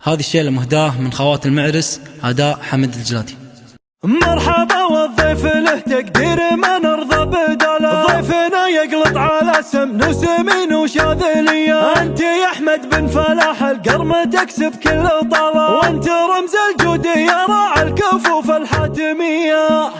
هذه الشيلة مهداه من خوات المعرس، أداء حمد الجلاتي. مرحبا والضيف له تقدير ما نرضى بداله، ضيفنا يقلط على سمن وسمين وشاذلية. انت يا احمد بن فلاح القرم تكسب كل طاله، وانت رمز الجود يا راعي الكفوف الحاتمية.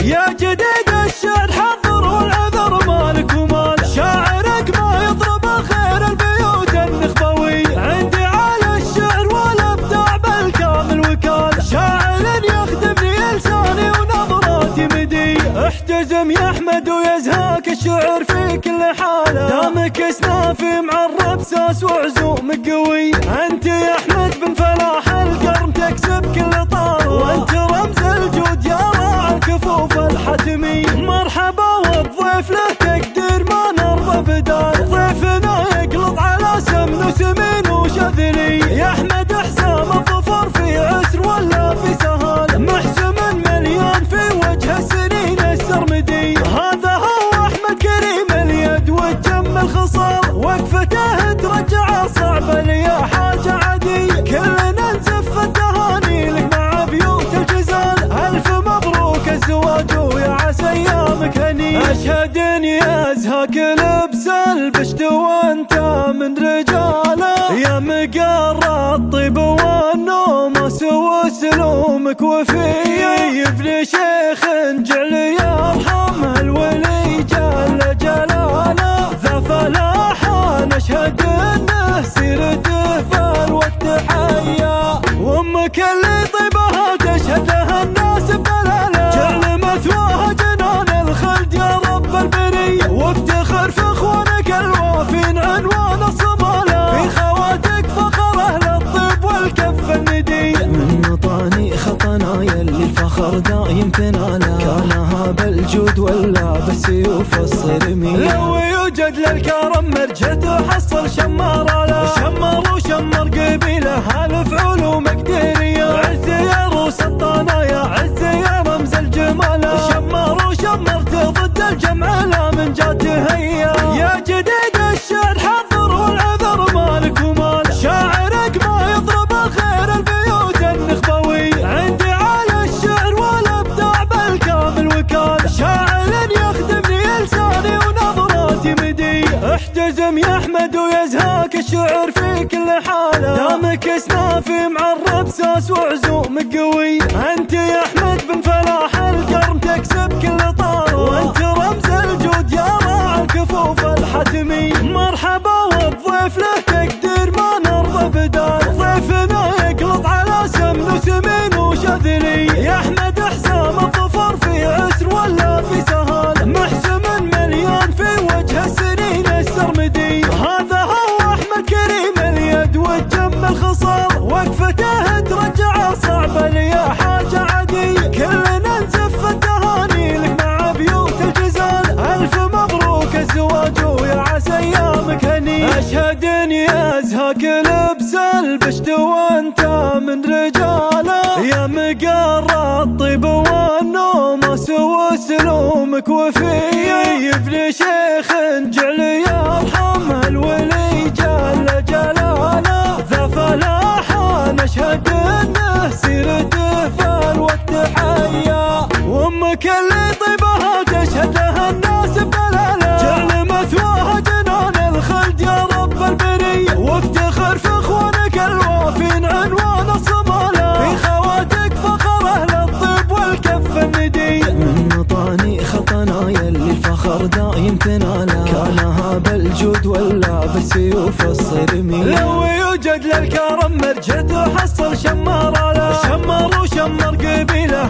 يا جديد الشعر حضر والعذر مالك ومال، شاعرك ما يضرب خير البيوت النخبوي. عندي على الشعر والابداع بالكامل وكال، شاعر يخدمني لساني ونظراتي مدي. احتزم يا احمد ويزهاك الشعر في كل حاله، دامك اسنافي معرب ساس وعزوم قوي. انت يا احمد بن فلاح القرم تكسب كل طاره، وانت رمز الجود يا راعي الكفوف الحتمي. مرحبا والضيف له تقدير ما نرضى بدال، ضيفنا يقلط على سمن وسمين وشذلي. يا احمد حسام الظفر في عسر ولا في سهال، محسم مليان في وجه السنين السرمدي. هذا هو احمد كريم اليد والجم الخصال، وقفته ترجع صعب لي حاجه عادي. كلنا نزف التهاني لك مع بيوت الجزال، الف مبروك الزواج ويا عسى ايامك هني. اشهد اني ازهاك لبس البشت وانت من رجاله، يا مقر الطيب والنومس وسلومك وفي. ابن شيخ جعل يرحم الولي جل جلاله، ذا فلاح نشهد انه سيرته فالوقت حيا. وامك اللي طيبها تشهد لها الناس بدلاله، جعل مثواها جنان الخلد يا رب البريه. وافتخر في اخوانك الوافين عنوان الصماله، في خواتك فخر اهل الطب والكف الندي. من مطاني خطنايا اللي الفخر دايم تناله، كانها بالجود ولا بالسيوف الصرمي. لو يوجد للكرم مرجع تحصل شمار له، شمر وشمر قبيله الف علوم مقدريه. عز يا روس الطنايا، عز يا رمز الجمال، شمر وشمر ضد الجمع لا من جاته هيا. يا جديد الشعر حضر والعذر مالك ومال، شاعرك ما يضرب خير البيوت النخبوي. عندي على الشعر والابداع بالكامل وكال، شاعر يخدمني لساني ونظراتي مدي. احتزم يا احمد ويزهاك الشعر في كل حاله، دامك اسنافي معرب ساس وعزوم قوي. انت يا احمد بن فلاح القرم تكسب كل طاره، وانت رمز الجود يا راعي الكفوف الحتمي. مرحبا والضيف له تقدير ما نرضى بدال، ضيفنا يقلط على سمن وسمين وشذلي. يا احمد حسام الظفر في عسر ولا في سهال، محسم مليان في وجه السنين السرمدي. هذا هو احمد كريم اليد والجم الخصال، وقفته ترجع صعب لي حاجه عادي. كلنا نزف التهاني لك مع بيوت الجزال، الف مبروك الزواج ويا عسى ايامك هني. اشهد اني ازهاك لبس البشت وانت من رجاله، يا مقر الطيب والنومس وسلومك وفي. ابن شيخ جعل يرحم الولي جل جلاله، ذا فلاح نشهد انه سيرته فالوقت حيا. وامك اللي طيبها تشهد لها الناس بدلاله، جعل مثواها جنان الخلد يا رب البريه. وافتخر في اخوانك الوافين عنوان الصماله، في خواتك فخر اهل الطب والكف الندي. من مطاني خطنايا اللي الفخر دايم تناله، كانها بالجود ولا بالسيوف الصرمي. لو يوجد للكرم مرجع تحصل شمار له، شمر وشمر قبيله